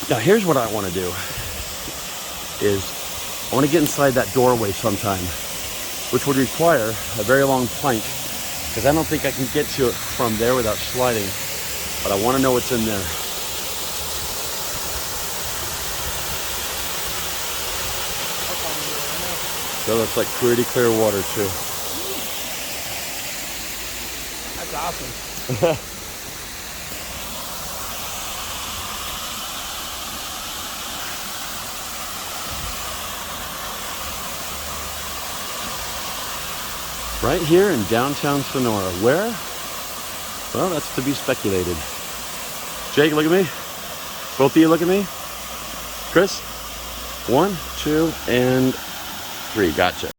Now here's what I want to do is I want to get inside that doorway sometime, which would require a very long plank because I don't think I can get to it from there without sliding, but I want to know what's in there. That looks like pretty clear water too. That's awesome. Right here in downtown Sonora. Where? Well, that's to be speculated. Jake, look at me. Both of you look at me. Chris? 1, 2, and 3. Gotcha.